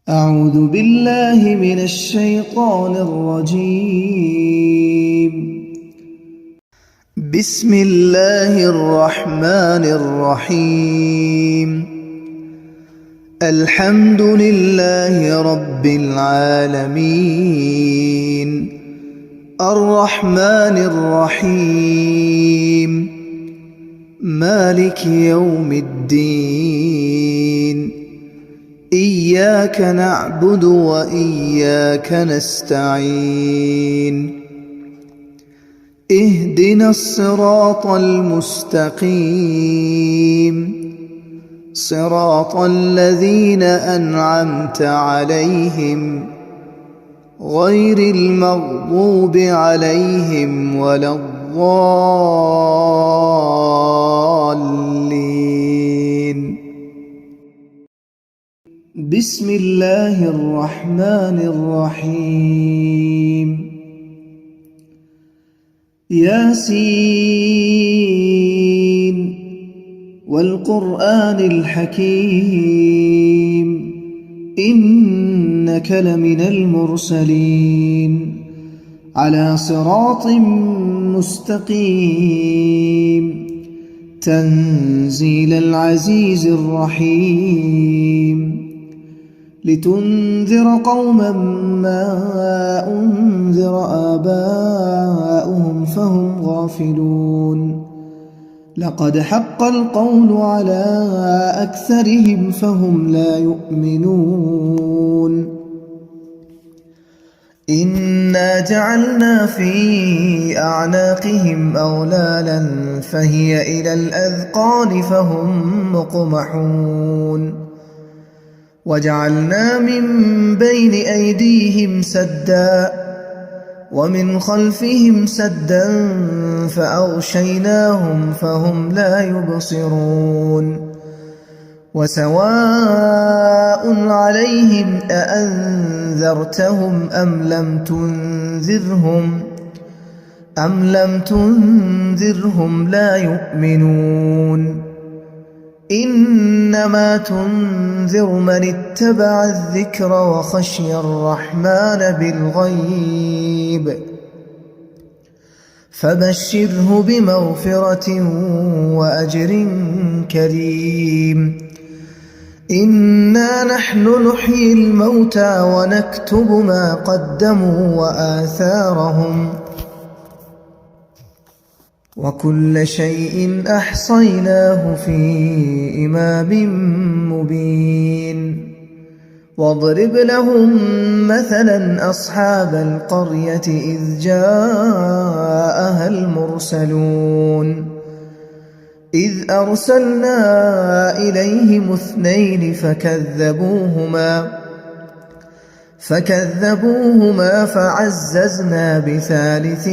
أعوذ بالله من الشيطان الرجيم. بسم الله الرحمن الرحيم. الحمد لله رب العالمين، الرحمن الرحيم، مالك يوم الدين. إياك نعبد وإياك نستعين. اهدنا الصراط المستقيم، صراط الذين أنعمت عليهم غير المغضوب عليهم ولا الضالين. بسم الله الرحمن الرحيم. ياسين والقرآن الحكيم، إنك لمن المرسلين على صراط مستقيم، تنزيل العزيز الرحيم، لتنذر قوما ما أنذر آباؤهم فهم غافلون. لقد حق القول على أكثرهم فهم لا يؤمنون. إنا جعلنا في أعناقهم أغلالا فهي إلى الأذقان فهم مقمحون. وجعلنا من بين أيديهم سدا ومن خلفهم سدا فأغشيناهم فهم لا يبصرون. وسواء عليهم أأنذرتهم أم لم تنذرهم لا يؤمنون. إنما تنذر من اتبع الذكر وخشي الرحمن بالغيب، فبشره بمغفرة وأجر كريم. إنا نحن نحيي الموتى ونكتب ما قدموا وآثارهم، وكل شيء أحصيناه في إمام مبين. واضرب لهم مثلا أصحاب القرية إذ جاءها المرسلون، إذ أرسلنا إليهم اثنين فكذبوهما فعززنا بثالث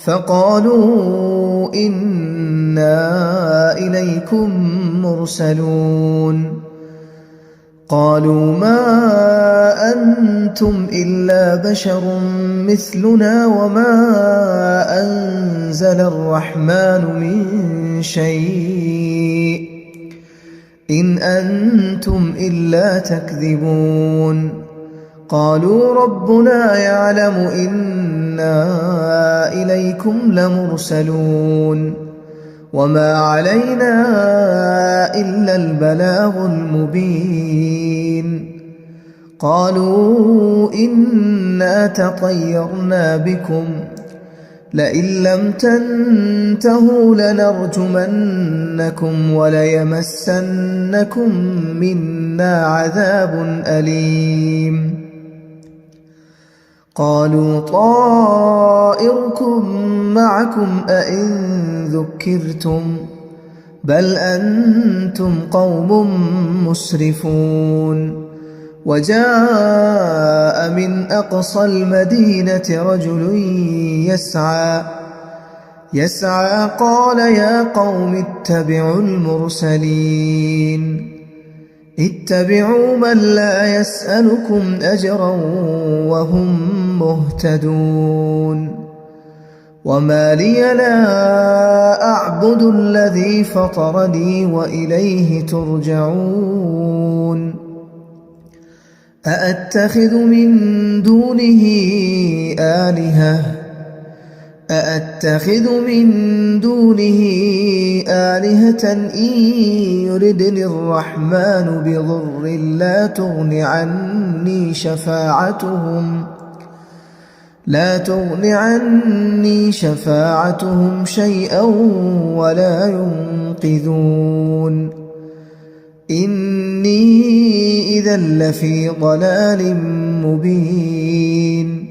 فقالوا إنا إليكم مرسلون. قالوا ما أنتم إلا بشر مثلنا وما أنزل الرحمن من شيء إن أنتم إلا تكذبون. قالوا ربنا يعلم إنا إليكم لمرسلون وما علينا إلا البلاغ المبين. قالوا إنا تطيرنا بكم لئن لم تنتهوا لنرجمنكم وليمسنكم منا عذاب أليم. قالوا طائركم معكم أئن ذكرتم بل أنتم قوم مسرفون. وجاء من أقصى المدينة رجل يسعى قال يا قوم اتبعوا المرسلين، اتبعوا من لا يسألكم أجرا وهم مهتدون. وما لي لا أعبد الذي فطرني وإليه ترجعون أأتخذ من دونه آلهة إن يردني الرحمن بضر لا تغن عني شفاعتهم شيئا ولا ينقذون إني إذا لفي ضلال مبين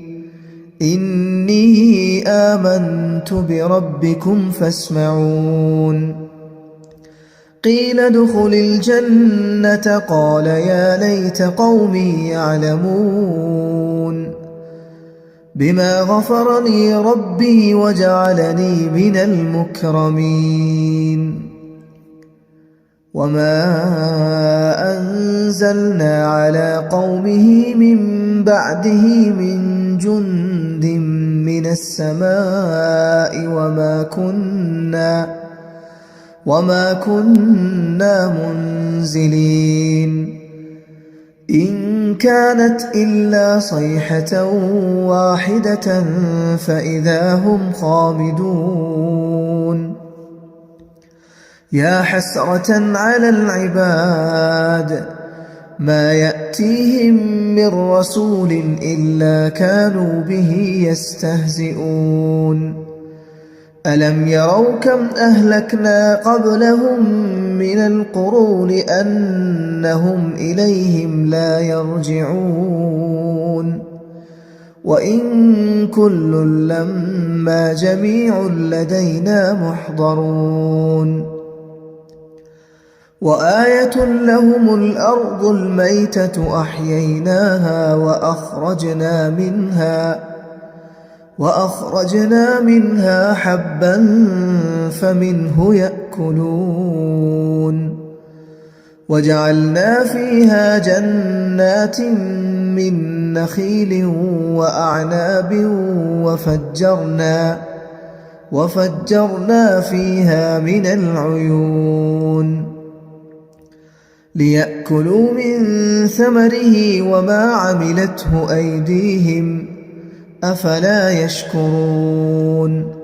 إني آمنت بربكم فاسمعون قيل ادخل الجنة قال يا ليت قومي يعلمون بما غفر لي ربي وجعلني من المكرمين وما أنزلنا على قومه من بعده من جند من السماء وما كنا منزلين إن كانت إلا صيحة واحدة فإذا هم خامدون يا حسرة على العباد ما يأتيهم من رسول إلا كانوا به يستهزئون ألم يروا كم أهلكنا قبلهم من القرون أنهم إليهم لا يرجعون وإن كل لما جميع لدينا محضرون وآية لهم الأرض الميتة أحييناها وأخرجنا منها حبا فمنه يأكلون وجعلنا فيها جنات من نخيل وأعناب وفجرنا فيها من العيون ليأكلوا من ثمره وما عملته أيديهم أفلا يشكرون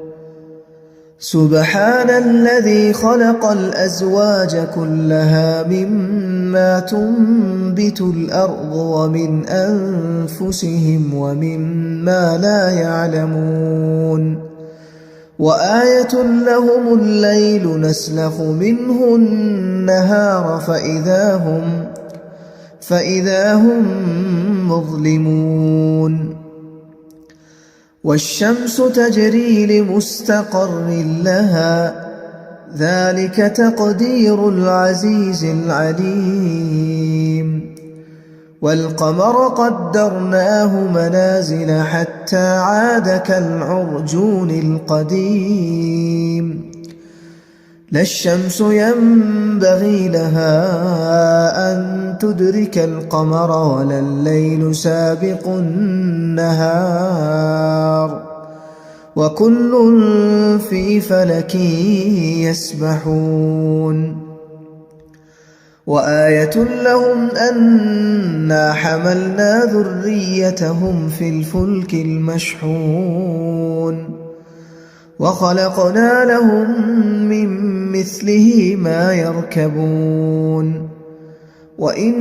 سبحان الذي خلق الأزواج كلها مما تنبت الأرض ومن أنفسهم ومما لا يعلمون وآية لهم الليل نسلخ منه النهار فإذا هم مظلمون والشمس تجري لمستقر لها ذلك تقدير العزيز العليم والقمر قدرناه منازل حتى عاد كالعرجون القديم لا الشمس ينبغي لها أن تدرك القمر ولا الليل سابق النهار وكل في فلك يسبحون وآية لهم أنا حملنا ذريتهم في الفلك المشحون وخلقنا لهم من مثله ما يركبون وإن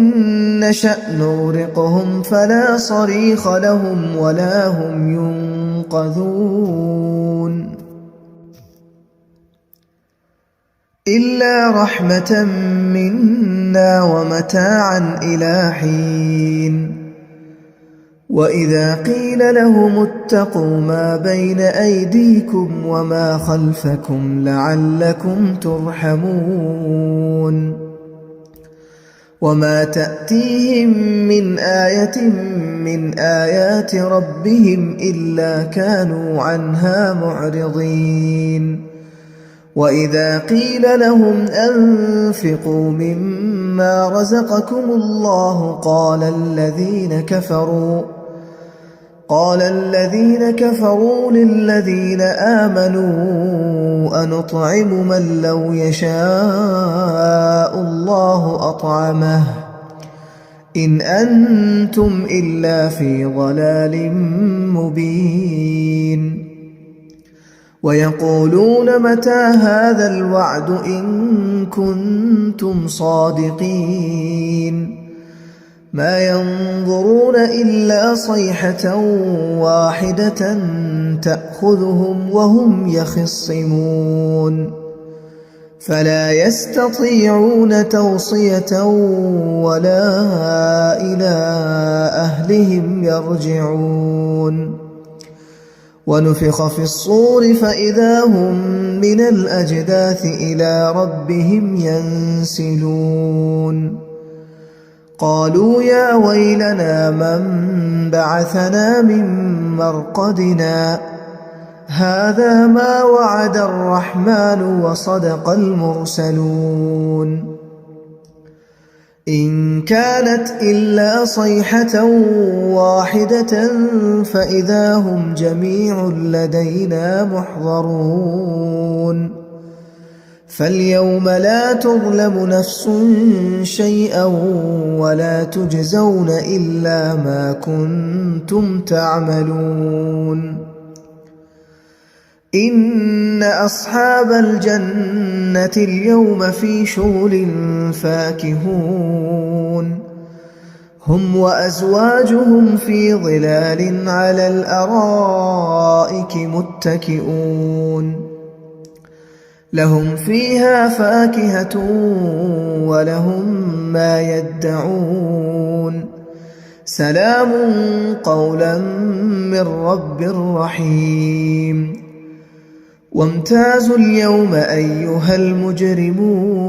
نشأ نغرقهم فلا صريخ لهم ولا هم ينقذون إلا رحمة منا ومتاعا إلى حين وإذا قيل لهم اتقوا ما بين أيديكم وما خلفكم لعلكم ترحمون وما تأتيهم من آية من آيات ربهم إلا كانوا عنها معرضين وإذا قيل لهم أنفقوا مما رزقكم الله قال الذين كفروا للذين آمنوا أنطعم من لو يشاء الله أطعمه إن أنتم إلا في ضلال مبين ويقولون متى هذا الوعد إن كنتم صادقين ما ينظرون إلا صيحة واحدة تأخذهم وهم يخصمون فلا يستطيعون توصية ولا إلى أهلهم يرجعون ونفخ في الصور فإذا هم من الأجداث إلى ربهم ينسلون قالوا يا ويلنا من بعثنا من مرقدنا هذا ما وعد الرحمن وصدق المرسلون إن كانت إلا صيحة واحدة فإذا هم جميع لدينا محضرون فاليوم لا تظلم نفس شيئا ولا تجزون إلا ما كنتم تعملون إن أصحاب الجنة اليوم في شغل فاكهون هم وأزواجهم في ظلال على الأرائك متكئون لهم فيها فاكهة ولهم ما يدعون سلام قولا من رب رحيم وامتازوا اليوم أيها المجرمون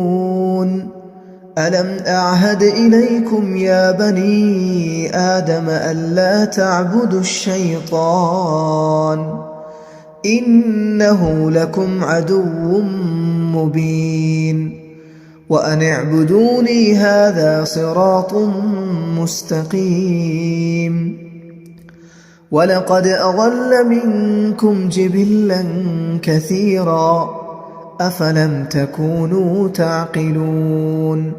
ألم أعهد إليكم يا بني آدم ألا تعبدوا الشيطان إنه لكم عدو مبين وأن اعبدوني هذا صراط مستقيم ولقد أضل منكم جبلا كثيرا أفلم تكونوا تعقلون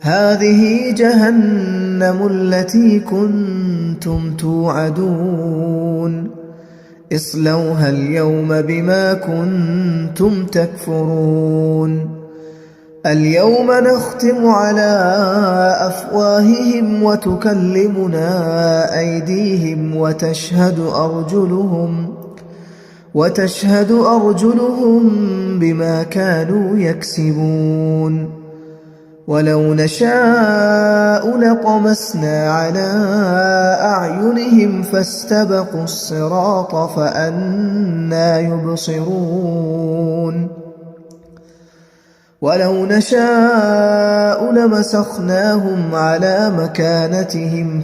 هذه جهنم التي كنتم توعدون اصلوها اليوم بما كنتم تكفرون اليوم نختم على أفواههم وتكلمنا أيديهم وتشهد أرجلهم بما كانوا يكسبون ولو نشاء لطمسنا على أعينهم فاستبقوا الصراط فأنى يبصرون ولو نشاء لمسخناهم على مكانتهم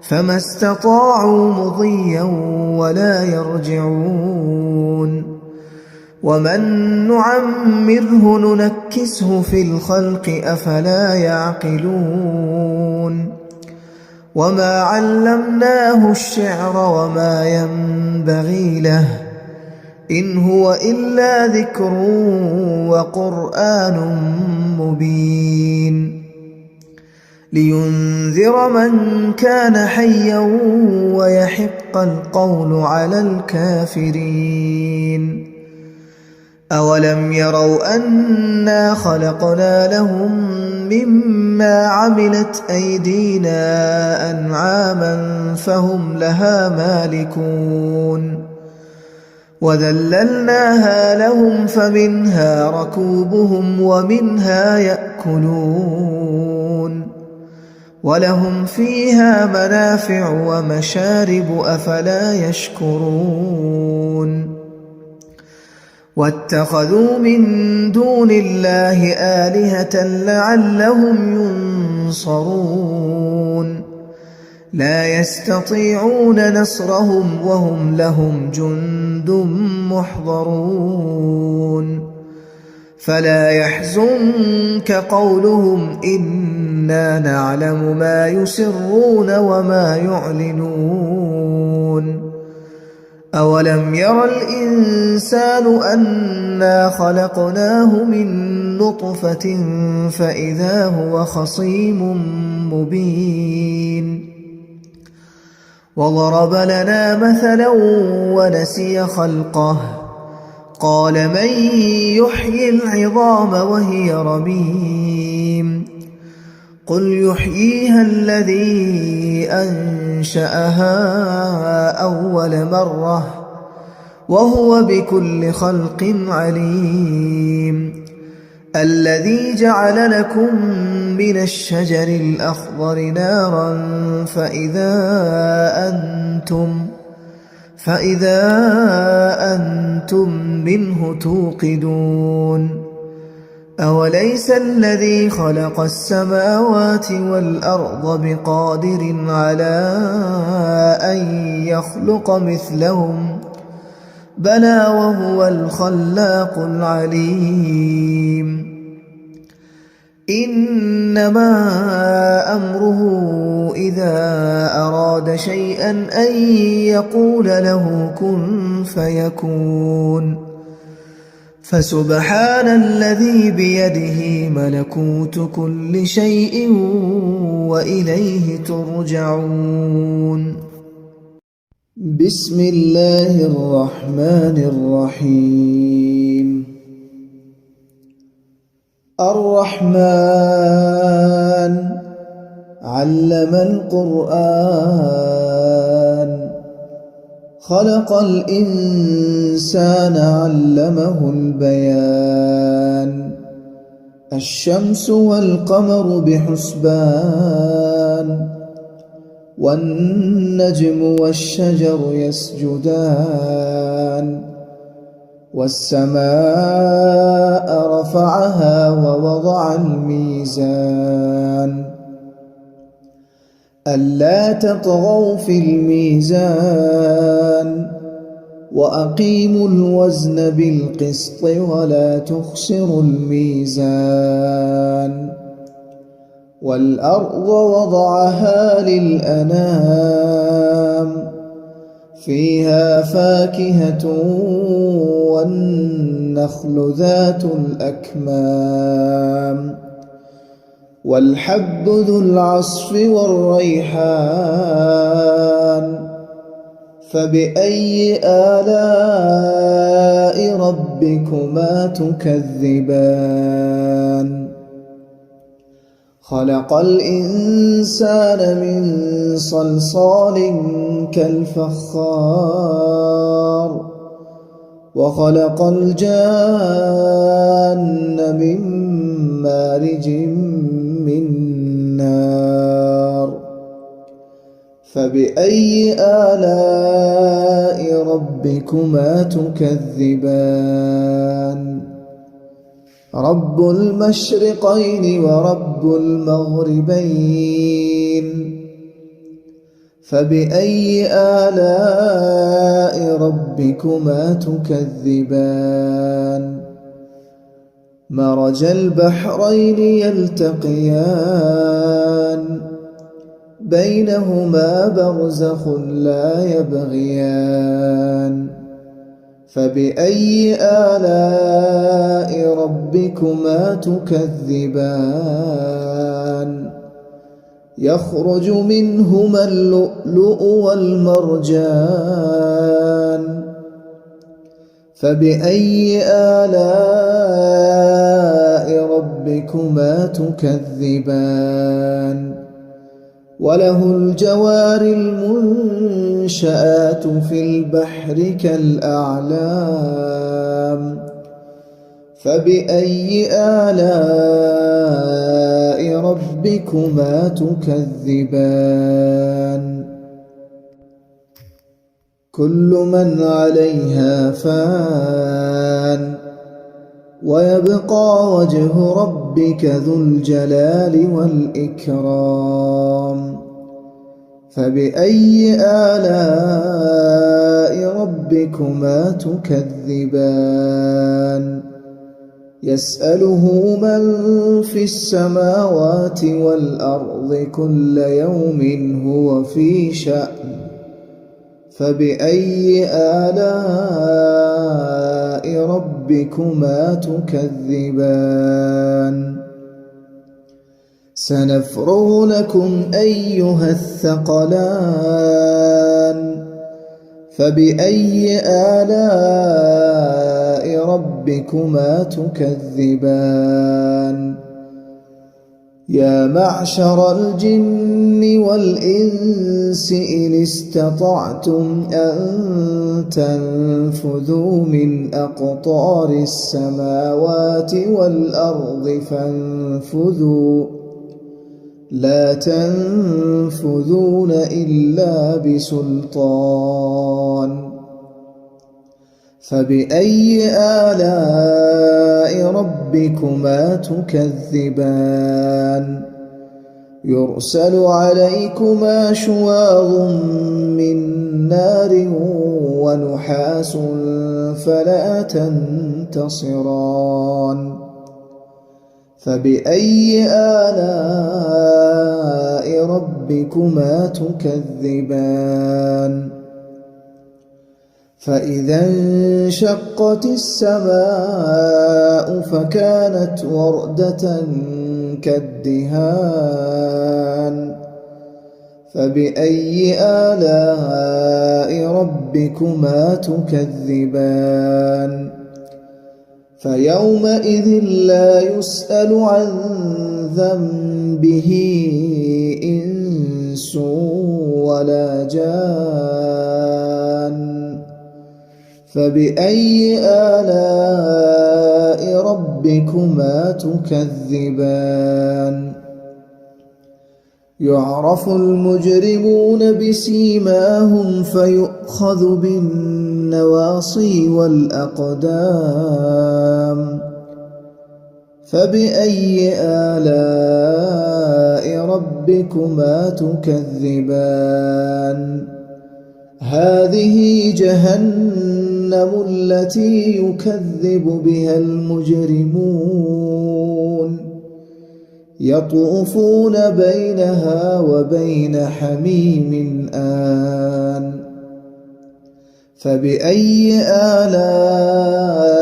فما استطاعوا مضيا ولا يرجعون ومن نعمره ننكسه في الخلق أفلا يعقلون وما علمناه الشعر وما ينبغي له إن هو إلا ذكر وقرآن مبين لينذر من كان حيا ويحق القول على الكافرين أولم يروا أنا خلقنا لهم مما عملت أيدينا أنعاما فهم لها مالكون وذللناها لهم فمنها ركوبهم ومنها يأكلون ولهم فيها منافع ومشارب أفلا يشكرون واتخذوا من دون الله آلهة لعلهم ينصرون لا يستطيعون نصرهم وهم لهم جند محضرون فلا يحزنك قولهم إن إنا نعلم ما يسرون وما يعلنون أولم ير الإنسان أنا خلقناه من نطفة فإذا هو خصيم مبين وضرب لنا مثلا ونسي خلقه قال من يحيي العظام وهي رميم قل يحييها الذي أنشأها أول مرة وهو بكل خلق عليم الذي جعل لكم من الشجر الأخضر نارا فإذا أنتم منه توقدون أوليس الذي خلق السماوات والأرض بقادر على أن يخلق مثلهم بلى وهو الخلاق العليم إنما أمره إذا أراد شيئا أن يقول له كن فيكون فسبحان الذي بيده ملكوت كل شيء وإليه ترجعون بسم الله الرحمن الرحيم الرحمن علم القرآن خلق الإنسان علمه البيان الشمس والقمر بحسبان والنجم والشجر يسجدان والسماء رفعها ووضع الميزان ألا تطغوا في الميزان وأقيموا الوزن بالقسط ولا تخسروا الميزان والأرض وضعها للأنام فيها فاكهة والنخل ذات الأكمام والحب ذو العصف والريحان فبأي آلاء ربكما تكذبان خلق الإنسان من صلصال كالفخار وخلق الجان من مارج من نار فبأي آلاء ربكما تكذبان رب المشرقين ورب المغربين فبأي آلاء ربكما تكذبان مرج البحرين يلتقيان بينهما برزخ لا يبغيان فبأي آلاء ربكما تكذبان يخرج منهما اللؤلؤ والمرجان فبأي آلاء ربكما تكذبان وله الجوار المنشآت في البحر كالأعلام فبأي آلاء ربكما تكذبان كل من عليها فان ويبقى وجه ربك ذو الجلال والإكرام فبأي آلاء ربكما تكذبان يسأله من في السماوات والأرض كل يوم هو في شأن فبأي آلاء ربكما تكذبان سنفرغ لكم أيها الثقلان فبأي آلاء ربكما تكذبان يا معشر الجن والإنس إن استطعتم أن تنفذوا من أقطار السماوات والأرض فانفذوا لا تنفذون إلا بسلطان فبأي آلاء ربكما تكذبان يرسل عليكما شواظ من نار ونحاس فلا تنتصران فبأي آلاء ربكما تكذبان فإذا انشقت السماء فكانت وردة كالدهان فبأي آلاء ربكما تكذبان فيومئذ لا يسأل عن ذنبه إنس ولا جان فبأي آلاء ربكما تكذبان يعرف المجرمون بسيماهم فيؤخذ بالنواصي والأقدام فبأي آلاء ربكما تكذبان هذه جهنم التي يكذب بها المجرمون يطوفون بينها وبين حميم آن فبأي آلاء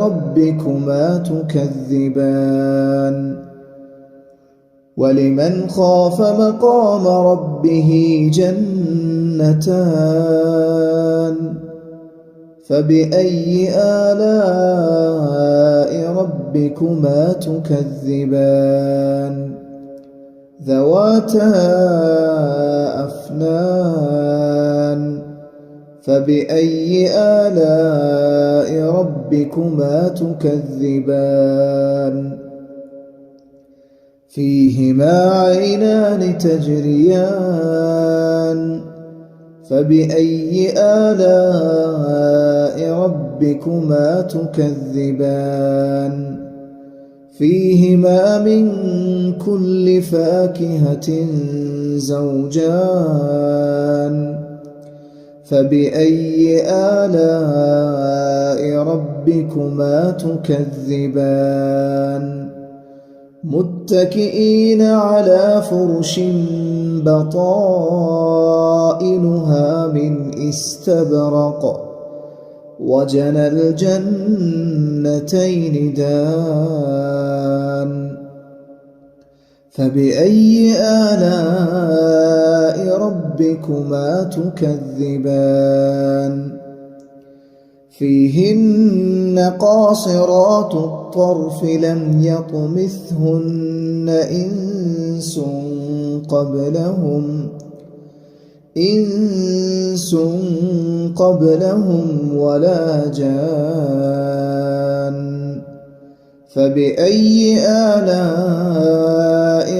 ربكما تكذبان ولمن خاف مقام ربه جنتان فبأي آلاء ربكما تكذبان ذواتا أفنان فبأي آلاء ربكما تكذبان فيهما عينان تجريان فبأي آلاء ربكما تكذبان فيهما من كل فاكهة زوجان فبأي آلاء ربكما تكذبان متكئين على فرش بطائنها من استبرق وجنى الجنتين دان فبأي آلاء ربكما تكذبان فيهن قاصرات الطرف لم يطمثهن إنس قبلهم ولا جان فبأي آلاء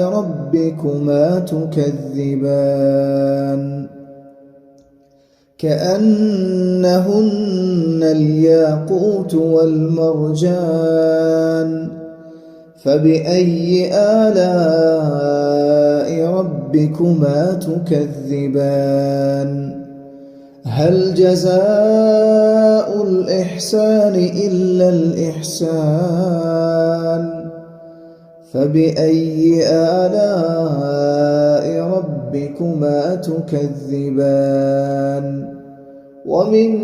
ربكما تكذبان كأنهن الياقوت والمرجان فبأي آلاء ربكما تكذبان هل جزاء الإحسان إلا الإحسان فبأي آلاء ربكما تكذبان ومن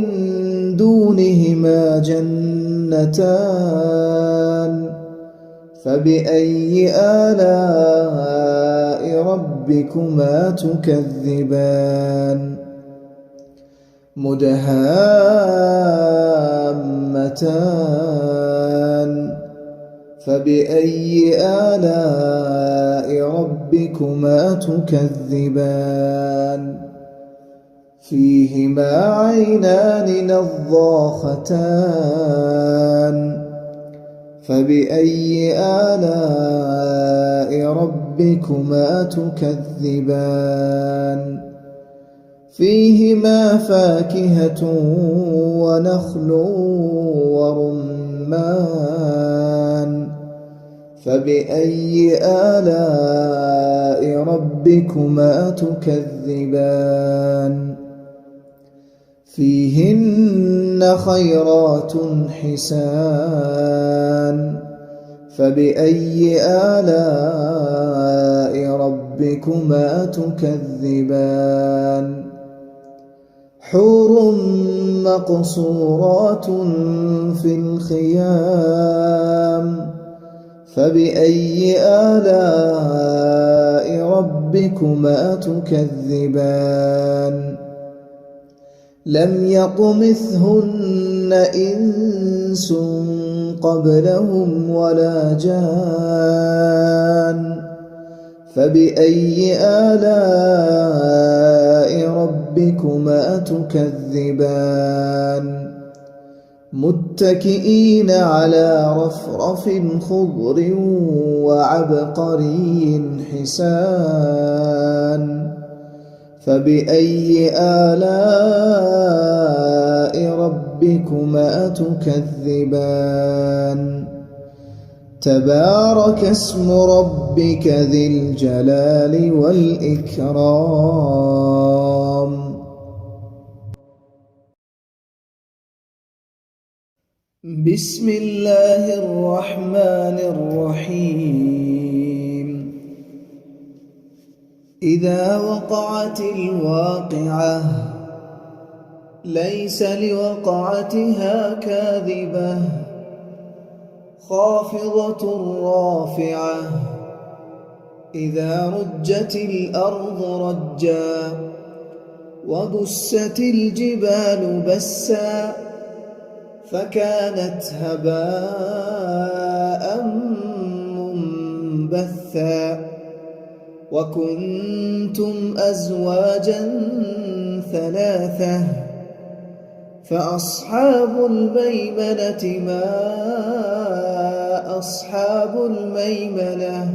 دونهما جنتان فبأي آلاء ربكما تكذبان مدهامتان فبأي آلاء ربكما تكذبان فيهما عينان نضاختان فبأي آلاء ربكما تكذبان فيهما فاكهة ونخل ورمان فبأي آلاء ربكما تكذبان فيهن خيرات حسان فبأي آلاء ربكما تكذبان حور مقصورات في الخيام فبأي آلاء ربكما تكذبان لم يطمثهن إنس قبلهم ولا جان فبأي آلاء ربكما تكذبان متكئين على رفرف خضر وعبقري حسان فبأي آلاء ربكما تكذبان تبارك اسم ربك ذي الجلال والإكرام. بسم الله الرحمن الرحيم إذا وقعت الواقعة ليس لوقعتها كاذبة خافضة رافعة إذا رجت الأرض رجا وبست الجبال بسا فكانت هباء منبثا وكنتم أزواجا ثلاثة فأصحاب الميمنة ما أصحاب الميمنة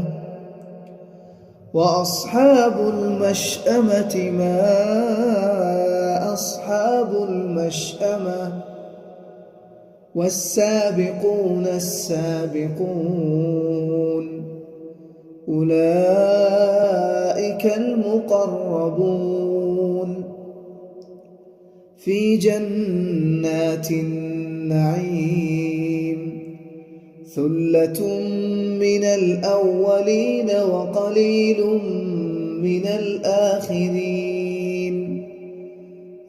وأصحاب المشأمة ما أصحاب المشأمة والسابقون السابقون أولئك المقربون في جنات النعيم ثلة من الأولين وقليل من الآخرين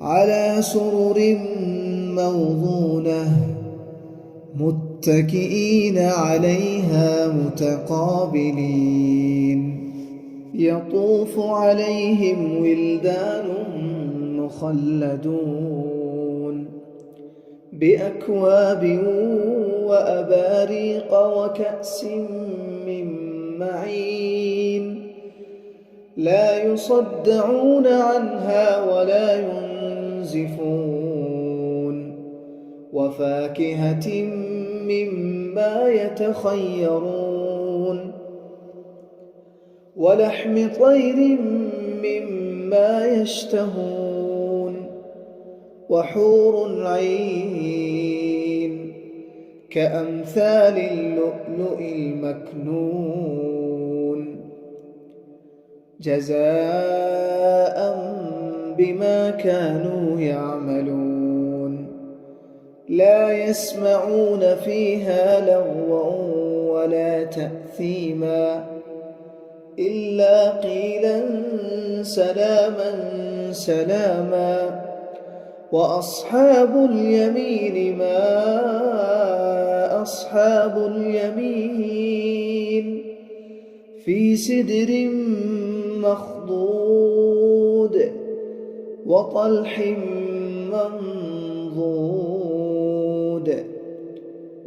على سرر موضونة متكئين عليها متقابلين يطوف عليهم ولدان مخلدون بأكواب وأباريق وكأس من معين لا يصدعون عنها ولا ينزفون وفاكهة مما يتخيرون ولحم طير مما يشتهون وحور عين كأمثال اللؤلؤ المكنون جزاء بما كانوا يعملون لا يسمعون فيها لغوا ولا تأثيما إلا قيلا سلاما سلاما وأصحاب اليمين ما أصحاب اليمين في سدر مخضود وطلح منضود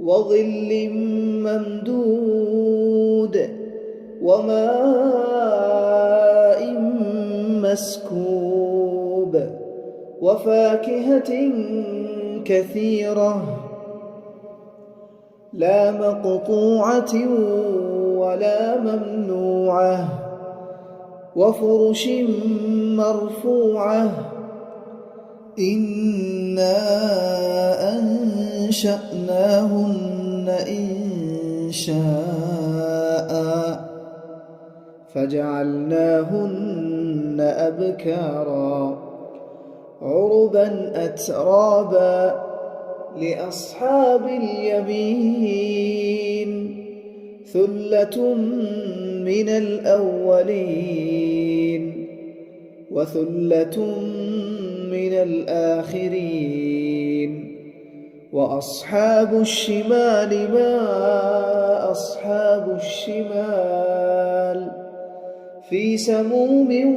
وظل ممدود وماء مسكوب وفاكهة كثيرة لا مقطوعة ولا ممنوعة وفرش مرفوعة إنا أنشأناهن إنشاء فجعلناهن أبكارا عربا أترابا لأصحاب اليمين ثلة من الأولين وثلة من الآخرين وأصحاب الشمال ما أصحاب الشمال في سموم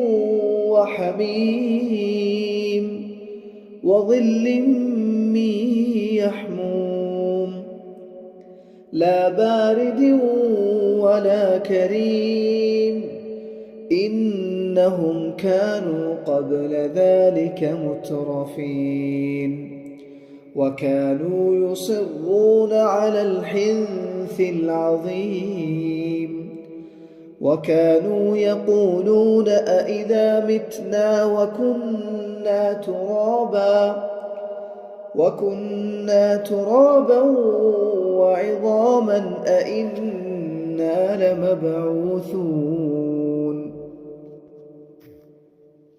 وحميم وظل من يحموم لا بارد ولا كريم إنهم كانوا قبل ذلك مترفين وكانوا يصرون على الحنث العظيم وكانوا يقولون أئذا متنا وكنا ترابا وعظاما أئنا لمبعوثون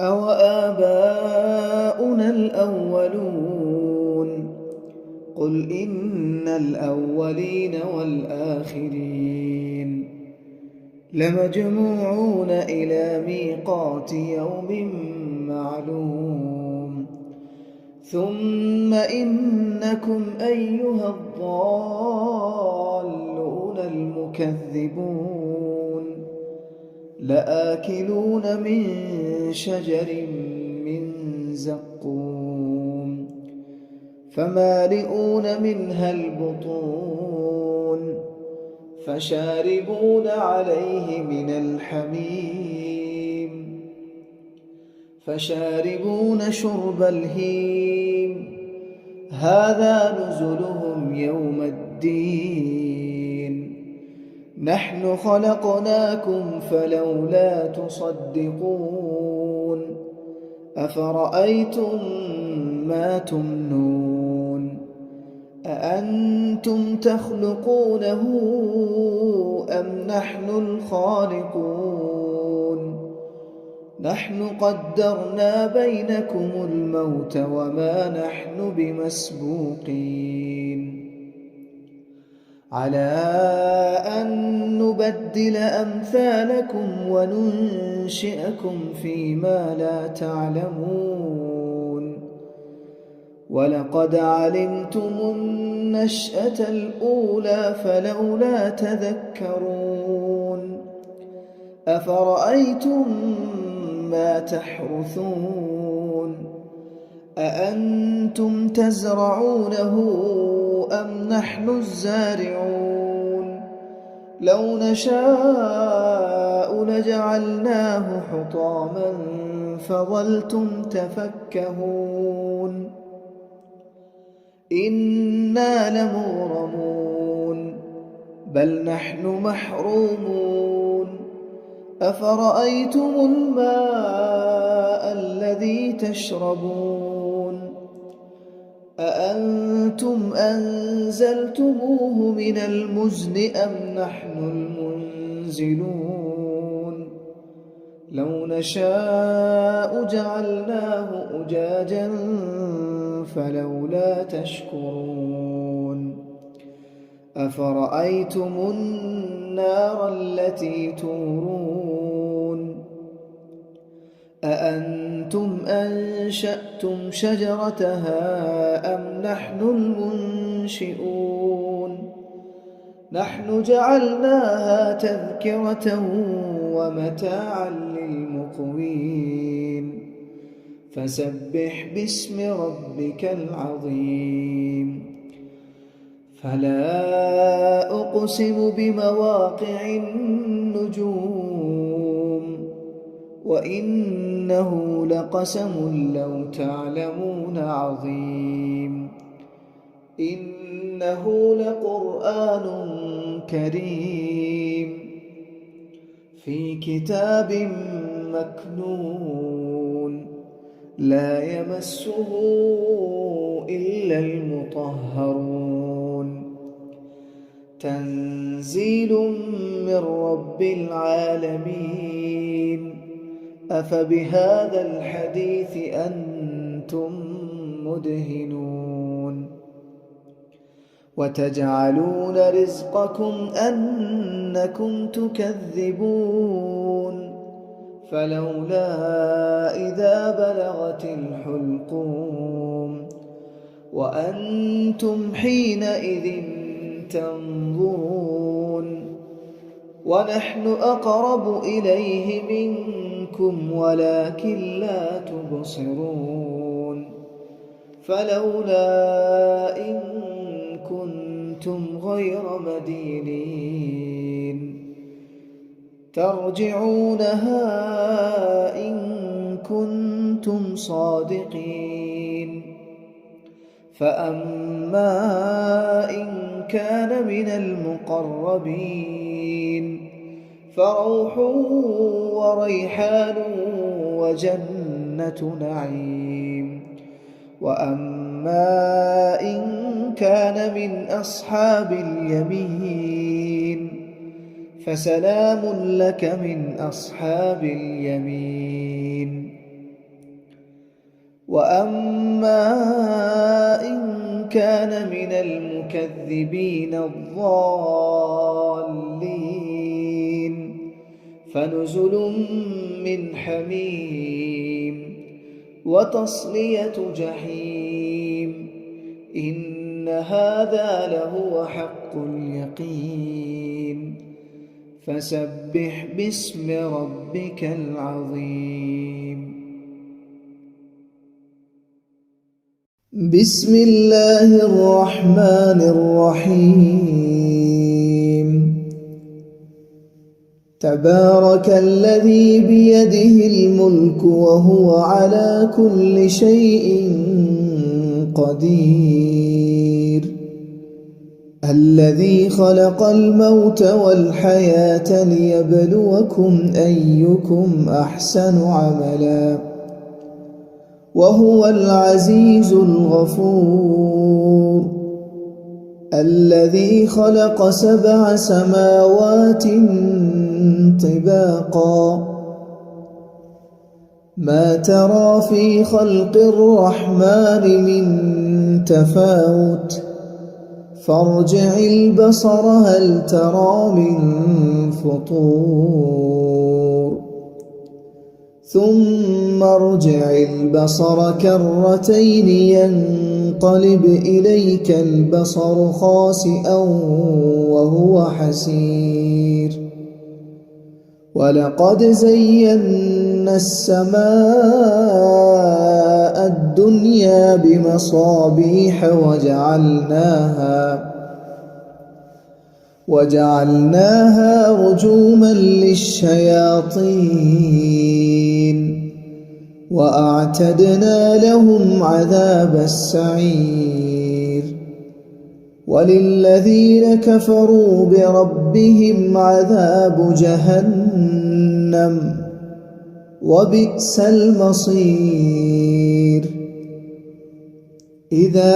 أوآباؤنا الأولون قل إن الأولين والآخرين لمجموعون إلى ميقات يوم معلوم ثم إنكم أيها الضالون المكذبون لآكلون من شجر من زقوم فمالئون منها البطون فشاربون عليه من الحميم فشاربون شرب الهيم هذا نزلهم يوم الدين نحن خلقناكم فلولا تصدقون أفرأيتم ما تمنون أأنتم تخلقونه أم نحن الخالقون نحن قدرنا بينكم الموت وما نحن بمسبوقين على أن نبدل أمثالكم وننشئكم فيما لا تعلمون ولقد علمتم النشأة الأولى فلولا تذكرون أفرأيتم ما تحرثون أأنتم تزرعونه أم نحن الزارعون لو نشاء لجعلناه حطاما فظلتم تفكهون إنا لمغرمون بل نحن محرومون أفرأيتم الماء الذي تشربون أأنتم أنزلتموه من المزن أم نحن المنزلون لو نشاء جعلناه أجاجا فلولا تشكرون أفرأيتم النار التي تورون أأنتم أنشأتم شجرتها أم نحن المنشئون نحن جعلناها تذكرة ومتاعا للمقوين فسبح باسم ربك العظيم فلا أقسم بمواقع النجوم وإنه لقسم لو تعلمون عظيم إنه لقرآن كريم في كتاب مكنون لا يمسه إلا المطهرون تنزيل من رب العالمين أفبهذا الحديث أنتم مدهنون وتجعلون رزقكم أنكم تكذبون فلولا إذا بلغت الحلقوم وأنتم حينئذ تنظرون ونحن أقرب إليه منكم ولكن لا تبصرون فلولا إن كنتم غير مدينين ترجعونها إن كنتم صادقين فأما إن كان من المقربين فروح وريحان وجنة نعيم وأما إن كان من أصحاب اليمين فسلام لك من أصحاب اليمين وأما إن كان من المكذبين الضالين فنزل من حميم وتصلية جحيم إن هذا لهو حق اليقين فسبح باسم ربك العظيم بسم الله الرحمن الرحيم تبارك الذي بيده الملك وهو على كل شيء قدير الذي خلق الموت والحياة ليبلوكم أيكم أحسن عملا وهو العزيز الغفور الذي خلق 7 سماوات طباقا ما ترى في خلق الرحمن من تفاوت فارجع البصر هل ترى من فطور ثم ارجع البصر كرتين ينقلب إليك البصر خاسئا وهو حسير ولقد زينا السماء الدنيا بمصابيح وجعلناها رجوما للشياطين وأعتدنا لهم عذاب السعير وللذين كفروا بربهم عذاب جهنم وبئس المصير إذا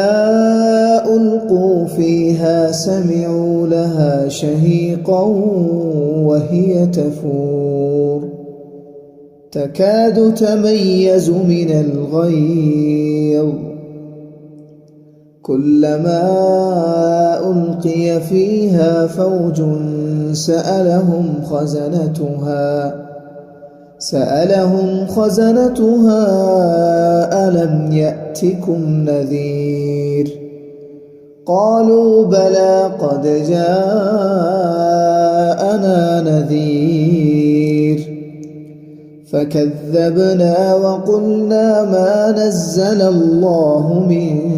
ألقوا فيها سمعوا لها شهيقا وهي تفور تكاد تميز من الغيظ كلما ألقي فيها فوج سألهم خزنتها ألم يأتكم نذير قالوا بلى قد جاءنا نذير فكذبنا وقلنا ما نزل الله من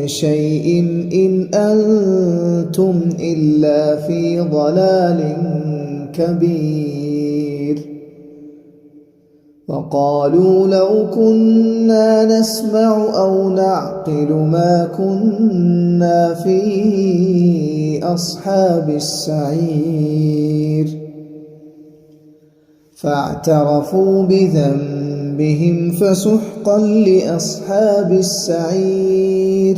شيء إن أنتم إلا في ضلال كبير وقالوا لو كنا نسمع أو نعقل ما كنا في أصحاب السعير فاعترفوا بذنبهم فسحقا لأصحاب السعير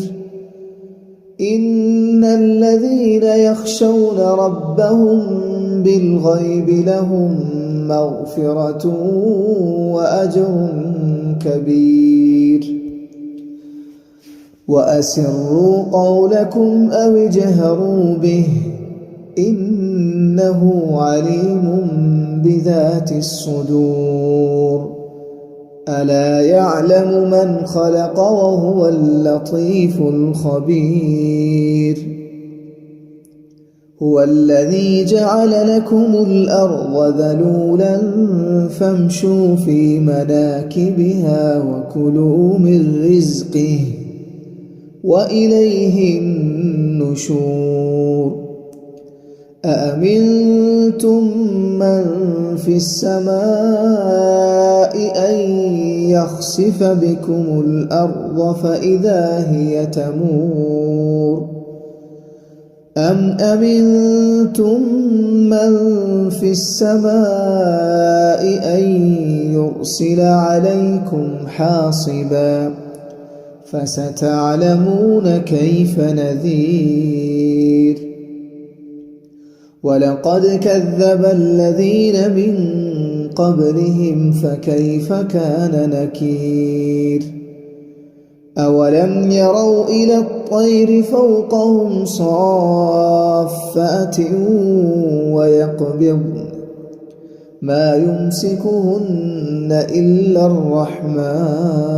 إن الذين يخشون ربهم بالغيب لهم مغفرة وأجر كبير وأسروا قولكم أو اجهروا به إنه عليم بذات الصدور ألا يعلم من خلق وهو اللطيف الخبير هو الذي جعل لكم الأرض ذلولا فامشوا في مناكبها وكلوا من رزقه وإليه النشور أأمنتم من في السماء أن يخسف بكم الأرض فإذا هي تمور أم أمنتم من في السماء أن يرسل عليكم حاصبا فستعلمون كيف نذير ولقد كذب الذين من قبلهم فكيف كان نكير أولم يروا إلى الطير فوقهم صافات ويقبضن ما يمسكهن إلا الرحمن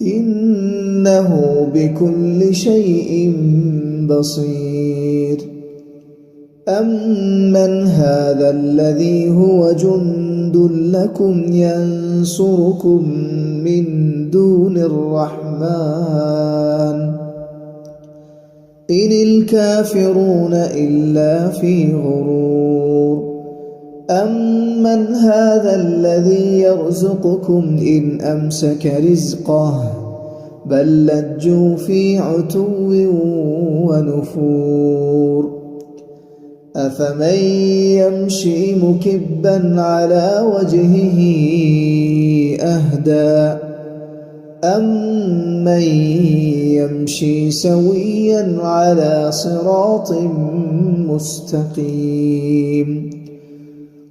إنه بكل شيء بصير أمن هذا الذي هو جند لكم ينصركم من دون الرحمن إن الكافرون إلا في غرور أمن هذا الذي يرزقكم إن أمسك رزقه بل لجوا في عتو ونفور أفمن يمشي مكبا على وجهه أهدى أمن يمشي سويا على صراط مستقيم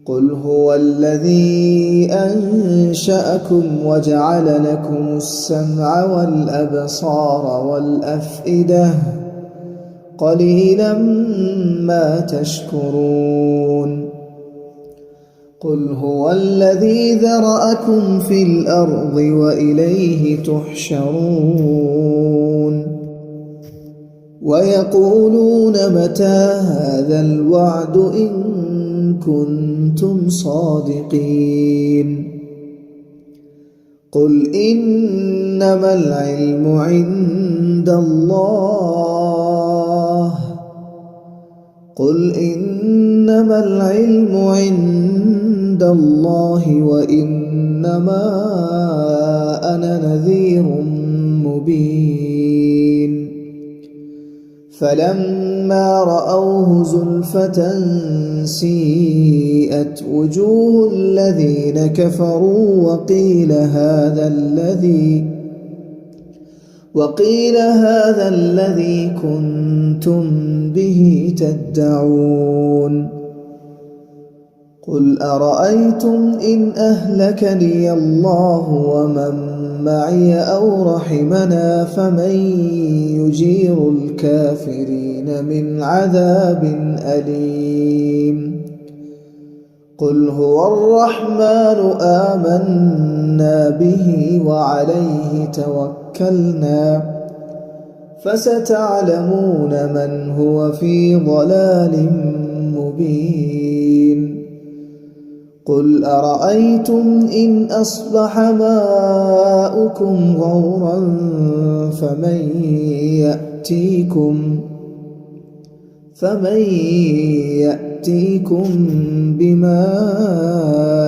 قل هو الذي أنشأكم وجعل لكم السمع والأبصار والأفئدة قليلا ما تشكرون قل هو الذي ذرأكم في الأرض وإليه تحشرون ويقولون متى هذا الوعد إن كنتم صادقين قل إنما العلم عند الله وإنما أنا نذير مبين فلما رأوه زلفة سيئت وجوه الذين كفروا وقيل هذا الذي كنتم به تدعون قل أرأيتم إن أهلكني الله ومن معي أو رحمنا فمن يجير الكافرين من عذاب أليم قل هو الرحمن آمنا به وعليه توكلنا فستعلمون من هو في ضلال مبين قل أرأيتم إن أصبح ماؤكم غورا فمن يأتيكم بماء